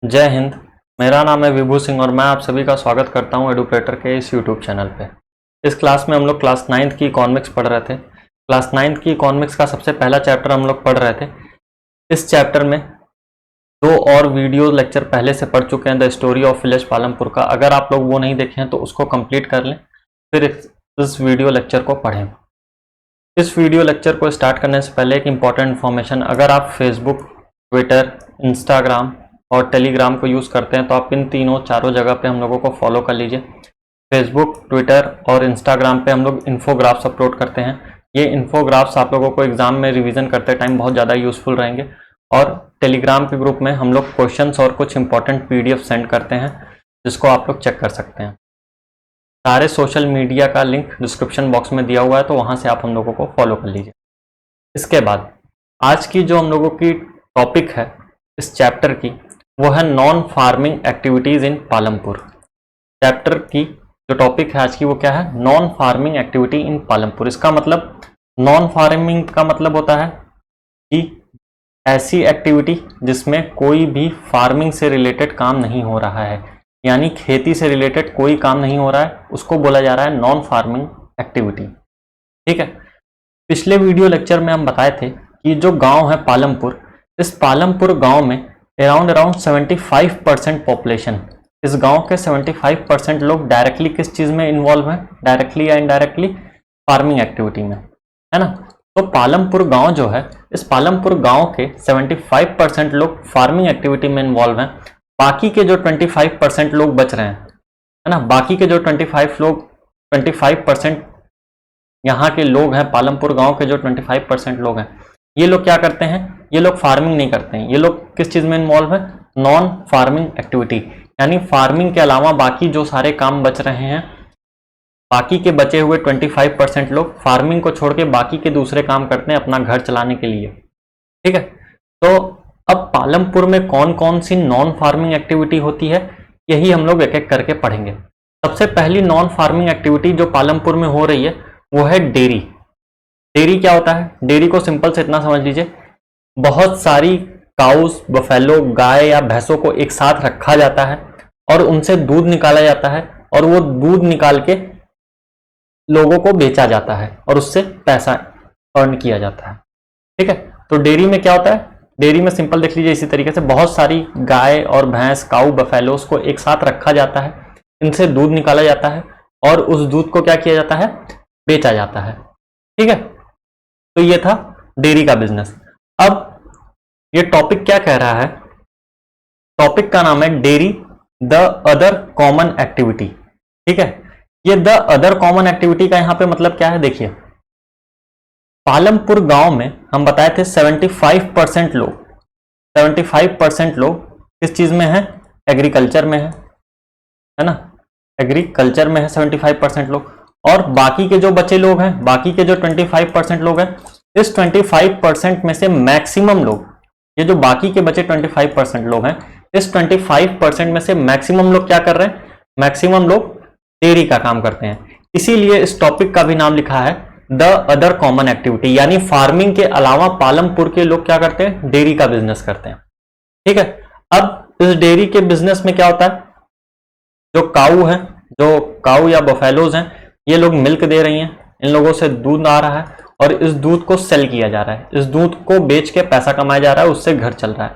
जय हिंद। मेरा नाम है विभू सिंह और मैं आप सभी का स्वागत करता हूं एडुकेटर के इस यूट्यूब चैनल पे। इस क्लास में हम लोग क्लास 9th की इकोनॉमिक्स पढ़ रहे थे। क्लास 9th की इकोनॉमिक्स का सबसे पहला चैप्टर हम लोग पढ़ रहे थे। इस चैप्टर में दो और वीडियो लेक्चर पहले से पढ़ चुके हैं, the story of village Palampur का। अगर आप लोग वो नहीं देखे हैं तो उसको कंप्लीट कर लें, फिर इस वीडियो लेक्चर को पढ़ें। इस वीडियो लेक्चर को स्टार्ट करने से पहले एक इम्पॉर्टेंट इन्फॉर्मेशन, अगर आप फेसबुक, ट्विटर, इंस्टाग्राम और टेलीग्राम को यूज़ करते हैं तो आप इन चारों जगह पे हम लोगों को फॉलो कर लीजिए। फेसबुक, ट्विटर और इंस्टाग्राम पे हम लोग इन्फोग्राफ्स अपलोड करते हैं। ये इन्फोग्राफ्स आप लोगों को एग्जाम में रिवीजन करते टाइम बहुत ज़्यादा यूजफुल रहेंगे। और टेलीग्राम के ग्रुप में हम लोग क्वेश्चंस और कुछ इंपॉर्टेंट पीडीएफ सेंड करते हैं जिसको आप लोग चेक कर सकते हैं। सारे सोशल मीडिया का लिंक डिस्क्रिप्शन बॉक्स में दिया हुआ है, तो वहाँ से आप हम लोगों को फॉलो कर लीजिए। इसके बाद आज की जो हम लोगों की टॉपिक है इस चैप्टर की, वो है non farming activities in Palampur. Chapter की जो टॉपिक है आज की वो क्या है? Non farming activity in Palampur. इसका मतलब नॉन फार्मिंग का मतलब होता है कि ऐसी एक्टिविटी जिसमें कोई भी फार्मिंग से रिलेटेड काम नहीं हो रहा है, यानी खेती से रिलेटेड कोई काम नहीं हो रहा है, उसको बोला जा रहा है नॉन फार्मिंग एक्टिविटी। ठीक है। पिछले वीडियो लेक्चर में हम बताए थे कि जो गांव है पालमपुर, इस पालमपुर गांव में अराउंड 75% पॉपुलेशन, इस गांव के 75% लोग डायरेक्टली किस चीज में इन्वॉल्व हैं? डायरेक्टली या इनडायरेक्टली फार्मिंग एक्टिविटी में, है ना। तो पालमपुर गांव जो है, इस पालमपुर गांव के 75% लोग फार्मिंग एक्टिविटी में इन्वॉल्व हैं। बाकी के जो 25% लोग बच रहे हैं, है ना, बाकी के जो 25% यहाँ के लोग हैं, पालमपुर गांव के जो 25% लोग हैं, ये लोग क्या करते हैं? ये लोग फार्मिंग नहीं करते हैं। ये लोग किस चीज में इन्वॉल्व है? नॉन फार्मिंग एक्टिविटी, यानी फार्मिंग के अलावा बाकी जो सारे काम बच रहे हैं, बाकी के बचे हुए 25% लोग फार्मिंग को छोड़ के बाकी के दूसरे काम करते हैं अपना घर चलाने के लिए। ठीक है। तो अब पालमपुर में कौन कौन सी नॉन फार्मिंग एक्टिविटी होती है, यही हम लोग एक एक करके पढ़ेंगे। सबसे पहली नॉन फार्मिंग एक्टिविटी जो पालमपुर में हो रही है वो है डेयरी। डेयरी क्या होता है? डेयरी को सिंपल से इतना समझ लीजिए, बहुत सारी काउस, बफेलो, गाय या भैंसों को एक साथ रखा जाता है और उनसे दूध निकाला जाता है और वो दूध निकाल के लोगों को बेचा जाता है और उससे पैसा अर्न किया जाता है। ठीक है। तो डेयरी में क्या होता है? डेयरी में सिंपल देख लीजिए, इसी तरीके से बहुत सारी गाय और भैंस, काऊ, बफेलोस को एक साथ रखा जाता है, इनसे दूध निकाला जाता है और उस दूध को क्या किया जाता है? बेचा जाता है। ठीक है। तो ये था डेयरी का बिजनेस। अब ये टॉपिक क्या कह रहा है? टॉपिक का नाम है dairy the other common activity. ठीक है। ये द अदर कॉमन एक्टिविटी का यहां पे मतलब क्या है? देखिए, पालमपुर गांव में हम बताए थे 75% लोग किस चीज में है? एग्रीकल्चर में है ना। एग्रीकल्चर में है 75% लोग। और बाकी के जो बचे लोग हैं, बाकी के जो 25% लोग हैं, इस 25% में से मैक्सिमम लोग, ये जो बाकी के बचे 25% लोग हैं, इस 25% में से मैक्सिमम लोग क्या कर रहे हैं? मैक्सिमम लोग डेयरी का काम करते हैं। इसीलिए इस टॉपिक का भी नाम लिखा है द अदर कॉमन एक्टिविटी, यानी फार्मिंग के अलावा पालमपुर के लोग क्या करते हैं? डेयरी का बिजनेस करते हैं। ठीक है। अब इस डेयरी के बिजनेस में क्या होता है? जो काऊ या बफेलोज हैं, ये लोग मिल्क दे रही हैं, इन लोगों से दूध आ रहा है और इस दूध को सेल किया जा रहा है, इस दूध को बेच के पैसा कमाया जा रहा है, उससे घर चल रहा है।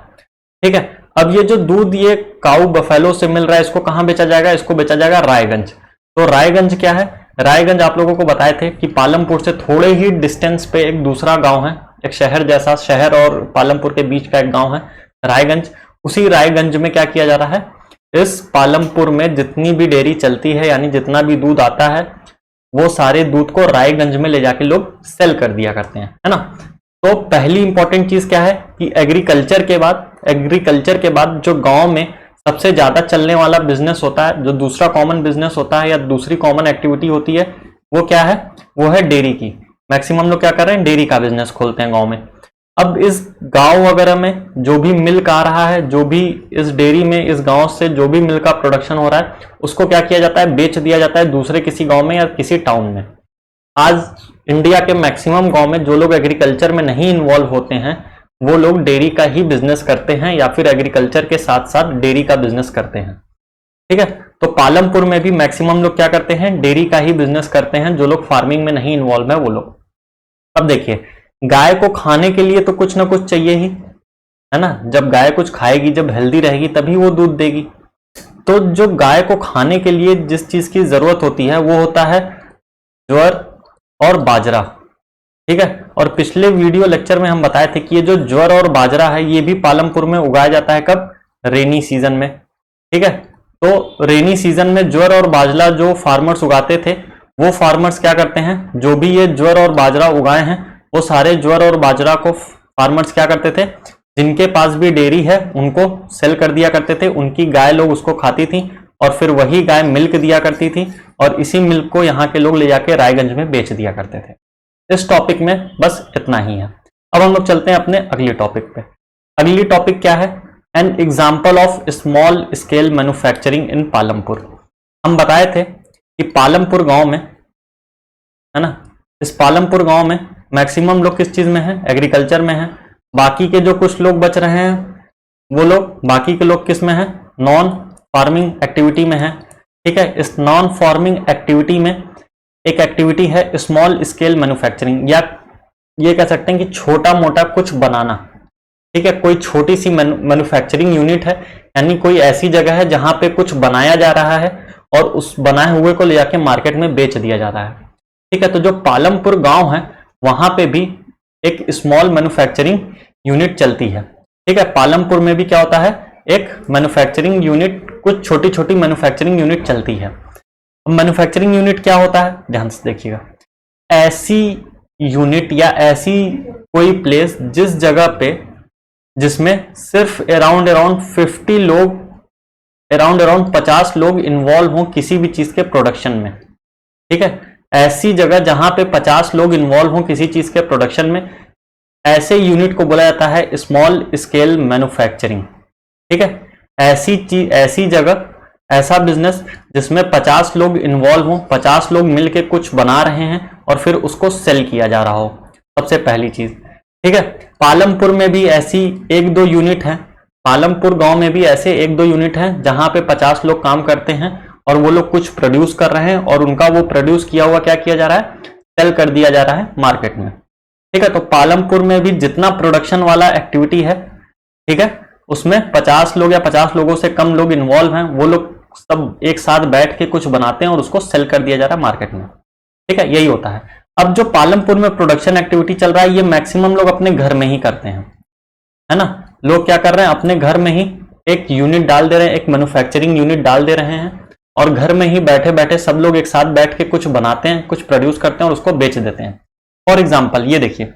ठीक है। अब ये जो दूध ये काऊ बफेलो से मिल रहा है, इसको कहां बेचा जाएगा? इसको बेचा जाएगा रायगंज। तो रायगंज क्या है? रायगंज आप लोगों को बताए थे कि पालमपुर से थोड़े ही डिस्टेंस पे एक दूसरा गांव है, एक शहर जैसा, शहर और पालमपुर के बीच का एक गांव है रायगंज। उसी रायगंज में क्या किया जा रहा है? इस पालमपुर में जितनी भी डेयरी चलती है, यानी जितना भी दूध आता है, वो सारे दूध को रायगंज में ले जाके लोग सेल कर दिया करते हैं, है ना। तो पहली इंपॉर्टेंट चीज क्या है कि एग्रीकल्चर के बाद जो गांव में सबसे ज्यादा चलने वाला बिजनेस होता है, जो दूसरा कॉमन बिजनेस होता है या दूसरी कॉमन एक्टिविटी होती है, वो क्या है? वो है डेयरी की। मैक्सिमम लोग क्या कर रहे हैं? डेयरी का बिजनेस खोलते हैं गांव में। अब इस गांव वगैरह में जो भी मिल्क आ रहा है, जो भी इस डेयरी में, इस गांव से जो भी मिल्क का प्रोडक्शन हो रहा है, उसको क्या किया जाता है? बेच दिया जाता है दूसरे किसी गांव में या किसी टाउन में। आज इंडिया के मैक्सिमम गांव में जो लोग एग्रीकल्चर में नहीं इन्वॉल्व होते हैं, वो लोग डेयरी का ही बिजनेस करते हैं या फिर एग्रीकल्चर के साथ साथ डेयरी का बिजनेस करते हैं। ठीक है, तो पालमपुर में भी मैक्सिमम लोग क्या करते हैं, डेयरी का ही बिजनेस करते हैं। जो लोग फार्मिंग में नहीं इन्वॉल्व है वो लोग। अब देखिए, गाय को खाने के लिए तो कुछ ना कुछ चाहिए ही, है ना। जब गाय कुछ खाएगी, जब हेल्दी रहेगी, तभी वो दूध देगी। तो जो गाय को खाने के लिए जिस चीज की जरूरत होती है वो होता है ज्वार और बाजरा। ठीक है, और पिछले वीडियो लेक्चर में हम बताए थे कि ये जो ज्वार और बाजरा है ये भी पालमपुर में उगाया जाता है। कब? रेनी सीजन में। ठीक है, तो रेनी सीजन में ज्वार और बाजरा जो फार्मर्स उगाते थे, वो फार्मर्स क्या करते हैं, जो भी ये ज्वार और बाजरा उगाए हैं वो सारे ज्वार और बाजरा को फार्मर्स क्या करते थे, जिनके पास भी डेयरी है उनको सेल कर दिया करते थे। उनकी गाय लोग उसको खाती थी और फिर वही गाय मिल्क दिया करती थी और इसी मिल्क को यहाँ के लोग ले जाके रायगंज में बेच दिया करते थे। इस टॉपिक में बस इतना ही है। अब हम लोग चलते हैं अपने अगले टॉपिक पे। अगली टॉपिक क्या है? An example of small scale manufacturing इन पालमपुर। हम बताए थे कि पालमपुर गांव में, है ना, इस पालमपुर गांव में मैक्सिमम लोग किस चीज में है, एग्रीकल्चर में है। बाकी के जो कुछ लोग बच रहे हैं वो लोग, बाकी के लोग किस में है, नॉन फार्मिंग एक्टिविटी में है। ठीक है, इस नॉन फार्मिंग एक्टिविटी में एक एक्टिविटी है स्मॉल स्केल मैन्युफैक्चरिंग, या ये कह सकते हैं कि छोटा मोटा कुछ बनाना। ठीक है, कोई छोटी सी मैन्युफैक्चरिंग यूनिट है, यानी कोई ऐसी जगह है जहां पे कुछ बनाया जा रहा है और उस बनाए हुए को ले जाके मार्केट में बेच दिया जा रहा है। ठीक है, तो जो पालमपुर गांव है वहां पे भी एक स्मॉल मैन्युफैक्चरिंग यूनिट चलती है। ठीक है, पालमपुर में भी क्या होता है, एक मैन्युफैक्चरिंग यूनिट, कुछ छोटी छोटी मैन्युफैक्चरिंग यूनिट चलती है। अब मैन्युफैक्चरिंग यूनिट क्या होता है, ध्यान से देखिएगा। ऐसी यूनिट या ऐसी कोई प्लेस जिस जगह पे, जिसमें सिर्फ अराउंड 50 लोग, अराउंड 50 लोग इन्वॉल्व हों किसी भी चीज के प्रोडक्शन में। ठीक है, ऐसी जगह जहां पे 50 लोग इन्वॉल्व हों किसी चीज के प्रोडक्शन में, ऐसे यूनिट को बोला जाता है स्मॉल स्केल मैन्युफैक्चरिंग। ठीक है, ऐसी चीज, ऐसी जगह, ऐसा बिजनेस जिसमें 50 लोग इन्वॉल्व हों, 50 लोग मिलके कुछ बना रहे हैं और फिर उसको सेल किया जा रहा हो, सबसे पहली चीज। ठीक है, पालमपुर में भी ऐसी 1-2 यूनिट है, पालमपुर गांव में भी ऐसे 1-2 यूनिट हैं जहां पे 50 लोग काम करते हैं और वो लोग कुछ प्रोड्यूस कर रहे हैं और उनका वो प्रोड्यूस किया हुआ क्या किया जा रहा है, सेल कर दिया जा रहा है मार्केट में। ठीक है, तो पालमपुर में भी जितना प्रोडक्शन वाला एक्टिविटी है, ठीक है, उसमें 50 लोग या 50 लोगों से कम लोग इन्वॉल्व हैं, वो लोग सब एक साथ बैठ के कुछ बनाते हैं और उसको सेल कर दिया जा रहा है मार्केट में। ठीक है, यही होता है। अब जो पालमपुर में प्रोडक्शन एक्टिविटी चल रहा है ये मैक्सिमम लोग अपने घर में ही करते हैं, है ना। लोग क्या कर रहे हैं, अपने घर में ही एक यूनिट डाल दे रहे हैं, एक मैन्युफैक्चरिंग यूनिट डाल दे रहे हैं और घर में ही बैठे बैठे सब लोग एक साथ बैठ के कुछ बनाते हैं, कुछ प्रोड्यूस करते हैं और उसको बेच देते हैं। फॉर एग्जाम्पल ये देखिए,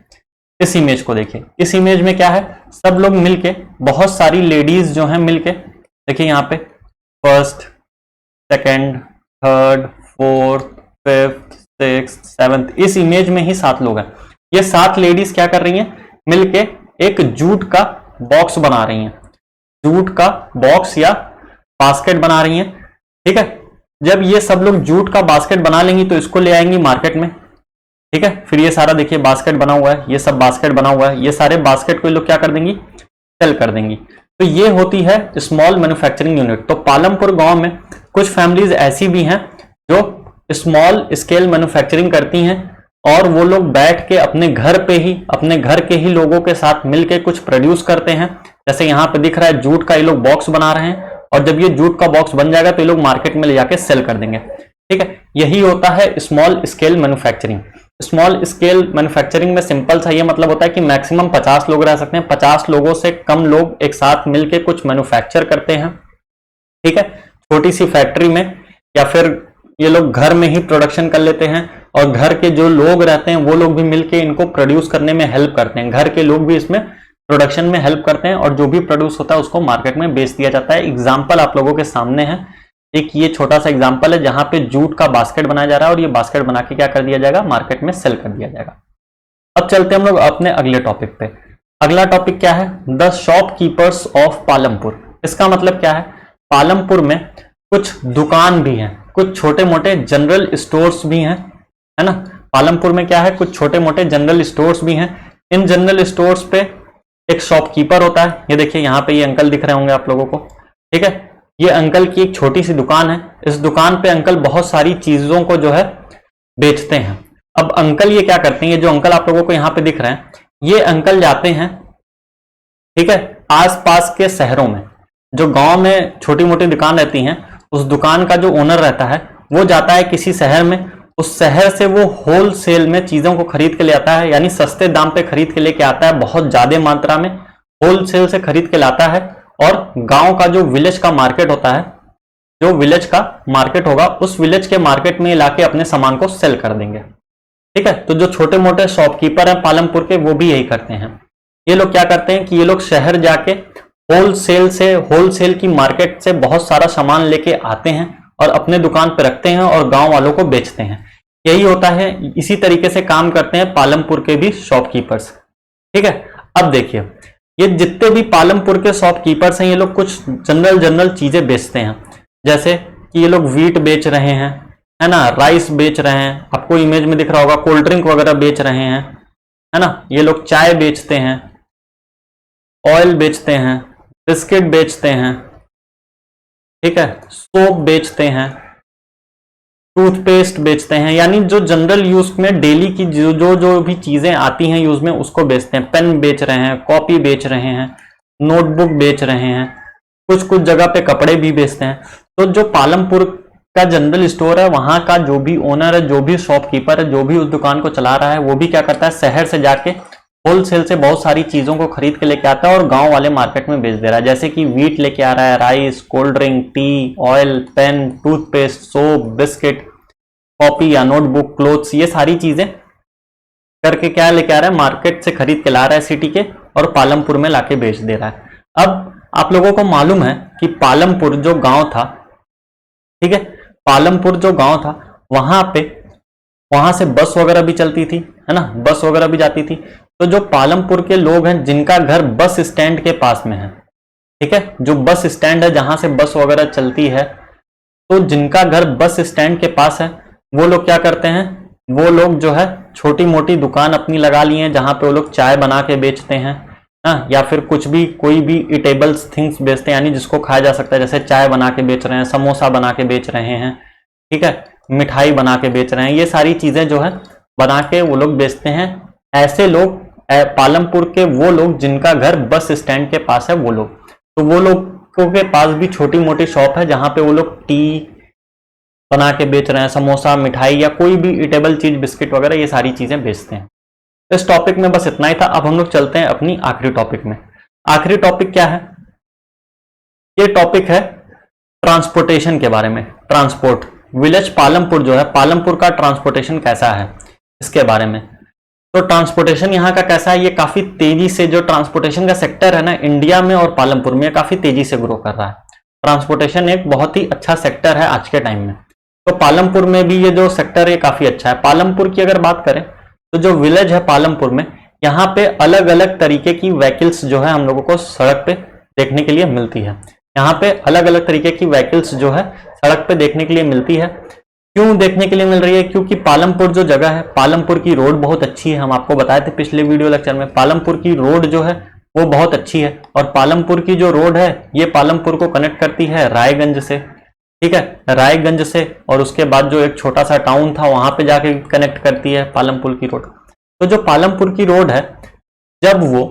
इस इमेज को देखिए। इस इमेज में क्या है, सब लोग मिलके, बहुत सारी लेडीज जो हैं मिलके, देखिए यहाँ पे 1st, 2nd, 3rd, 4th, 5th, 6th, 7th, इस इमेज में ही 7 लोग हैं। ये 7 लेडीज क्या कर रही हैं, मिलके एक जूट का बॉक्स बना रही हैं, जूट का बॉक्स या बास्केट बना रही हैं। ठीक है, जब ये सब लोग जूट का बास्केट बना लेंगी तो इसको ले आएंगी मार्केट में। ठीक है, फिर ये सारा देखिए बास्केट बना हुआ है, ये सब बास्केट बना हुआ है, ये सारे बास्केट को ये लोग क्या कर देंगी, सेल कर देंगी। तो ये होती है स्मॉल मैन्युफैक्चरिंग यूनिट। तो पालमपुर गांव में कुछ फैमिलीज ऐसी भी हैं जो स्मॉल स्केल मैन्युफैक्चरिंग करती हैं और वो लोग बैठ के अपने घर पे ही, अपने घर के ही लोगों के साथ मिलके कुछ प्रोड्यूस करते हैं। जैसे यहाँ पे दिख रहा है जूट का ये लोग बॉक्स बना रहे हैं और जब ये जूट का बॉक्स बन जाएगा तो ये लोग मार्केट में ले जाके सेल कर देंगे। ठीक है, यही होता है small scale manufacturing. Small scale manufacturing में सिंपल सा ये मतलब होता है कि मैक्सिमम 50 लोग रह सकते हैं, 50 लोगों से कम लोग एक साथ मिलके कुछ मैन्युफैक्चर करते हैं। ठीक है, छोटी सी फैक्ट्री में या फिर ये लोग घर में ही प्रोडक्शन कर लेते हैं और घर के जो लोग रहते हैं वो लोग भी मिलके इनको प्रोड्यूस करने में हेल्प करते हैं। घर के लोग भी इसमें प्रोडक्शन में हेल्प करते हैं और जो भी प्रोड्यूस होता है उसको मार्केट में बेच दिया जाता है। एग्जाम्पल आप लोगों के सामने है, एक ये छोटा सा एग्जाम्पल है जहां पे जूट का बास्केट बनाया जा रहा है और ये बास्केट बना के क्या कर दिया जाएगा, मार्केट में सेल कर दिया जाएगा। अब चलते हम लोग अपने अगले टॉपिक पे। अगला टॉपिक क्या है, द शॉपकीपर्स ऑफ पालमपुर। इसका मतलब क्या है, पालमपुर में कुछ दुकान भी हैं, कुछ छोटे मोटे जनरल स्टोर्स भी हैं, है ना। पालमपुर में क्या है, कुछ छोटे मोटे जनरल स्टोर्स भी हैं। इन जनरल स्टोर्स पे एक शॉपकीपर होता है। ये देखिए यहाँ पे ये अंकल दिख रहे होंगे आप लोगों को, ठीक है। ये अंकल की एक छोटी सी दुकान है। इस दुकान पे अंकल बहुत सारी चीजों को जो है बेचते हैं। अब अंकल ये क्या करते हैं, ये जो अंकल आप लोगों को यहाँ पे दिख रहे हैं, ये अंकल जाते हैं, ठीक है, आसपास के शहरों में। जो गांव में छोटी मोटी दुकान रहती हैं, उस दुकान का जो ओनर रहता है वो जाता है किसी शहर में, उस शहर से वो होलसेल में चीजों को खरीद के ले आता है, यानी सस्ते दाम पे खरीद के लेके आता है, बहुत ज्यादा मात्रा में होलसेल से खरीद के लाता है, और गांव का जो विलेज का मार्केट होता है, जो विलेज का मार्केट होगा, उस विलेज के मार्केट में लाके अपने सामान को सेल कर देंगे, ठीक है। तो जो छोटे मोटे शॉपकीपर हैं पालमपुर के, वो भी यही करते हैं। ये लोग क्या करते हैं कि ये लोग शहर जाके होलसेल की मार्केट से बहुत सारा सामान लेके आते हैं और अपने दुकान पे रखते हैं और गांव वालों को बेचते हैं। यही होता है, इसी तरीके से काम करते हैं पालमपुर के भी शॉपकीपर्स, ठीक है। अब देखिए, ये जितने भी पालमपुर के शॉपकीपर्स हैं, ये लोग कुछ जनरल चीजें बेचते हैं। जैसे कि ये लोग वीट बेच रहे हैं, है ना, राइस बेच रहे हैं, आपको इमेज में दिख रहा होगा, कोल्ड ड्रिंक वगैरह बेच रहे हैं, है ना। ये लोग चाय बेचते हैं, ऑयल बेचते हैं, बिस्किट बेचते हैं, ठीक है, सोप बेचते हैं, टूथपेस्ट बेचते हैं, यानी जो जनरल यूज में डेली की जो भी चीजें आती हैं यूज में, उसको बेचते हैं। पेन बेच रहे हैं, कॉपी बेच रहे हैं, नोटबुक बेच रहे हैं, कुछ जगह पे कपड़े भी बेचते हैं। तो जो पालमपुर का जनरल स्टोर है, वहां का जो भी ओनर है, जो भी शॉपकीपर है, जो भी उस दुकान को चला रहा है, वो भी क्या करता है, शहर से जाके होलसेल से बहुत सारी चीजों को खरीद के लेके आता है और गांव वाले मार्केट में बेच दे रहा है। जैसे कि वीट लेके आ रहा है, rice, cold drink, tea, oil, pen, toothpaste, soap, biscuit, copy या नोटबुक, क्लोथ्स, ये सारी चीजें करके क्या लेके आ रहा है, मार्केट से खरीद के ला रहा है सिटी के, और पालमपुर में लाके बेच दे रहा है। अब आप लोगों को मालूम है कि पालमपुर जो गांव था, ठीक है, पालमपुर जो गांव था, वहां से बस वगैरह भी चलती थी, है ना, बस वगैरह भी जाती थी। तो जो पालमपुर के लोग हैं जिनका घर बस स्टैंड के पास में है, ठीक है, जो बस स्टैंड है जहां से बस वगैरह चलती है, तो जिनका घर बस स्टैंड के पास है, वो लोग क्या करते हैं, वो लोग जो है छोटी मोटी दुकान अपनी लगा ली है, जहां पे वो लोग चाय बना के बेचते हैं, हाँ, या फिर कुछ भी कोई भी ईटेबल्स थिंग्स बेचते हैं, यानी जिसको खाया जा सकता है। जैसे चाय बना के बेच रहे हैं, समोसा बना के बेच रहे हैं, ठीक है, मिठाई बना के बेच रहे हैं, ये सारी चीजें जो है बना के वो लोग बेचते हैं। ऐसे लोग पालमपुर के वो लोग जिनका घर बस स्टैंड के पास है, वो लोग, तो वो लोगों के पास भी छोटी मोटी शॉप है जहां पे वो लोग टी बना के बेच रहे हैं, समोसा, मिठाई या कोई भी ईटेबल चीज, बिस्किट वगैरह, ये सारी चीजें बेचते हैं। इस टॉपिक में बस इतना ही था। अब हम लोग चलते हैं अपनी आखिरी टॉपिक में। आखिरी टॉपिक क्या है, ये टॉपिक है ट्रांसपोर्टेशन के बारे में। ट्रांसपोर्ट, विलेज पालमपुर जो है, पालमपुर का ट्रांसपोर्टेशन कैसा है, इसके बारे में। तो ट्रांसपोर्टेशन यहाँ का कैसा है, ये काफी तेजी से, जो ट्रांसपोर्टेशन का सेक्टर है ना इंडिया में और पालमपुर में, काफी तेजी से ग्रो कर रहा है। ट्रांसपोर्टेशन एक बहुत ही अच्छा सेक्टर है आज के टाइम में। तो पालमपुर में भी ये जो सेक्टर है काफी अच्छा है। पालमपुर की अगर बात करें तो जो विलेज है पालमपुर में, यहाँ पे अलग अलग तरीके की व्हीकल्स जो है हम लोगों को सड़क पे देखने के लिए मिलती है। यहाँ पे अलग अलग तरीके की व्हीकल्स जो है सड़क पे देखने के लिए मिलती है। क्यों देखने के लिए मिल रही है, क्योंकि पालमपुर जो जगह है, पालमपुर की रोड बहुत अच्छी है। हम आपको बताए थे पिछले वीडियो लेक्चर में, पालमपुर की रोड जो है वो बहुत अच्छी है। और पालमपुर की जो रोड है, ये पालमपुर को कनेक्ट करती है रायगंज से, ठीक है, रायगंज से, और उसके बाद जो एक छोटा सा टाउन था वहां पे जाके कनेक्ट करती है पालमपुर की रोड। तो जो पालमपुर की रोड है, जब वो,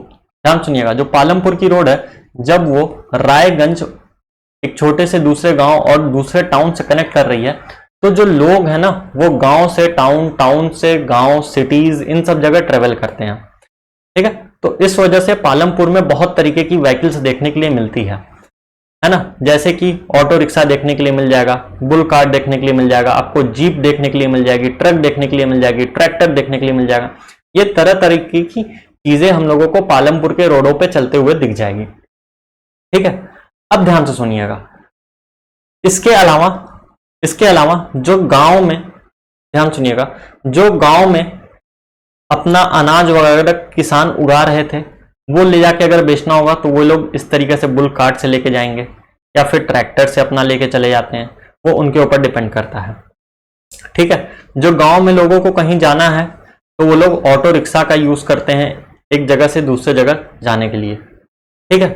ध्यान सुनिएगा, जो पालमपुर की रोड है, जब वो रायगंज एक छोटे से दूसरे गांव और दूसरे टाउन से कनेक्ट कर रही है, तो जो लोग हैं ना, वो गांव से टाउन, टाउन से गांव, सिटीज, इन सब जगह ट्रेवल करते हैं, ठीक है। तो इस वजह से पालमपुर में बहुत तरीके की व्हीकल्स देखने के लिए मिलती है ना। जैसे कि ऑटो रिक्शा देखने के लिए मिल जाएगा, बुल कार्ट देखने के लिए मिल जाएगा, आपको जीप देखने के लिए मिल जाएगी, ट्रक देखने के लिए मिल जाएगी, ट्रैक्टर देखने के लिए मिल जाएगा। ये तरह तरह की चीजें हम लोगों को पालमपुर के रोडों पे चलते हुए दिख जाएगी, ठीक है। अब ध्यान से सुनिएगा, इसके अलावा जो गांव में, ध्यान सुनिएगा, जो गांव में अपना अनाज वगैरह किसान उगा रहे थे, वो ले जाके अगर बेचना होगा तो वो लोग इस तरीके से बुल कार्ट से लेके जाएंगे या फिर ट्रैक्टर से अपना लेके चले जाते हैं, वो उनके ऊपर डिपेंड करता है, ठीक है। जो गांव में लोगों को कहीं जाना है तो वो लोग ऑटो रिक्शा का यूज करते हैं, एक जगह से दूसरे जगह जाने के लिए। ठीक है,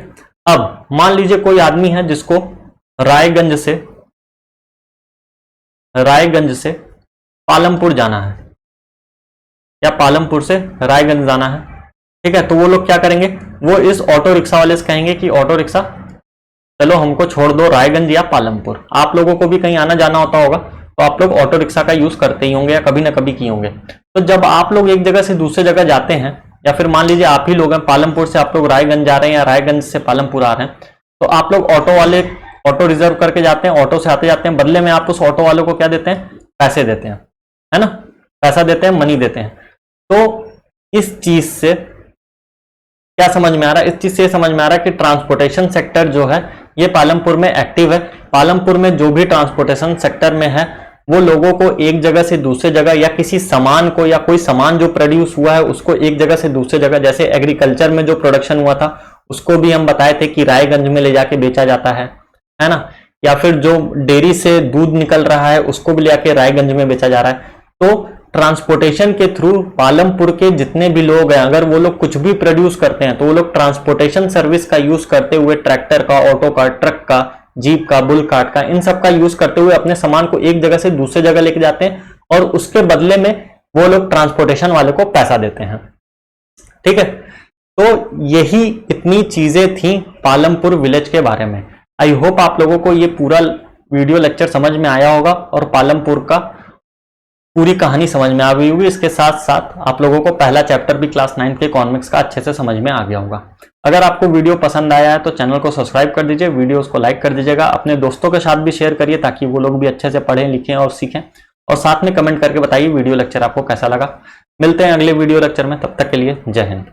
अब मान लीजिए कोई आदमी है जिसको रायगंज से पालमपुर जाना है या पालमपुर से रायगंज जाना है। ठीक है, तो वो लोग क्या करेंगे, वो इस ऑटो रिक्शा वाले से कहेंगे कि ऑटो रिक्शा चलो हमको छोड़ दो रायगंज या पालमपुर। आप लोगों को भी कहीं आना जाना होता होगा तो आप लोग ऑटो रिक्शा का यूज करते ही होंगे या कभी ना कभी किए होंगे। तो जब आप लोग एक जगह से दूसरे जगह जाते हैं, या फिर मान लीजिए आप ही लोग हैं, पालमपुर से आप लोग रायगंज जा रहे हैं या रायगंज से पालमपुर आ रहे हैं, तो आप लोग ऑटो रिजर्व करके जाते हैं, ऑटो से आते जाते हैं, बदले में आप उस ऑटो वाले को क्या देते हैं, पैसे देते हैं, है ना, पैसा देते हैं, मनी देते हैं। तो इस चीज से क्या समझ में आ रहा है, इस चीज से समझ में आ रहा है कि ट्रांसपोर्टेशन सेक्टर जो है ये पालमपुर में एक्टिव है। पालमपुर में जो भी ट्रांसपोर्टेशन सेक्टर में है वो लोगों को एक जगह से दूसरे जगह, या किसी सामान को, या कोई सामान जो प्रोड्यूस हुआ है उसको एक जगह से दूसरे जगह, जैसे एग्रीकल्चर में जो प्रोडक्शन हुआ था उसको भी हम बताए थे कि रायगंज में ले जाके बेचा जाता है ना, या फिर जो डेयरी से दूध निकल रहा है उसको भी ले जाके रायगंज में बेचा जा रहा है। तो ट्रांसपोर्टेशन के थ्रू पालमपुर के जितने भी लोग हैं, अगर वो लोग कुछ भी प्रोड्यूस करते हैं तो वो लोग ट्रांसपोर्टेशन सर्विस का यूज करते हुए, ट्रैक्टर का, ऑटो का, ट्रक का, जीप का, बुल कार्ट का, इन सब का यूज करते हुए अपने सामान को एक जगह से दूसरे जगह लेके जाते हैं और उसके बदले में वो लोग ट्रांसपोर्टेशन वाले को पैसा देते हैं। ठीक है, तो यही इतनी चीजें थी पालमपुर विलेज के बारे में। आई होप आप लोगों को ये पूरा वीडियो लेक्चर समझ में आया होगा और पालमपुर का पूरी कहानी समझ में आ गई होगी। इसके साथ साथ आप लोगों को पहला चैप्टर भी क्लास 9 के इकोनॉमिक्स का अच्छे से समझ में आ गया होगा। अगर आपको वीडियो पसंद आया है तो चैनल को सब्सक्राइब कर दीजिए, वीडियो को लाइक कर दीजिएगा, अपने दोस्तों के साथ भी शेयर करिए ताकि वो लोग भी अच्छे से पढ़ें, लिखें और सीखें, और साथ में कमेंट करके बताइए वीडियो लेक्चर आपको कैसा लगा। मिलते हैं अगले वीडियो लेक्चर में, तब तक के लिए जय हिंद।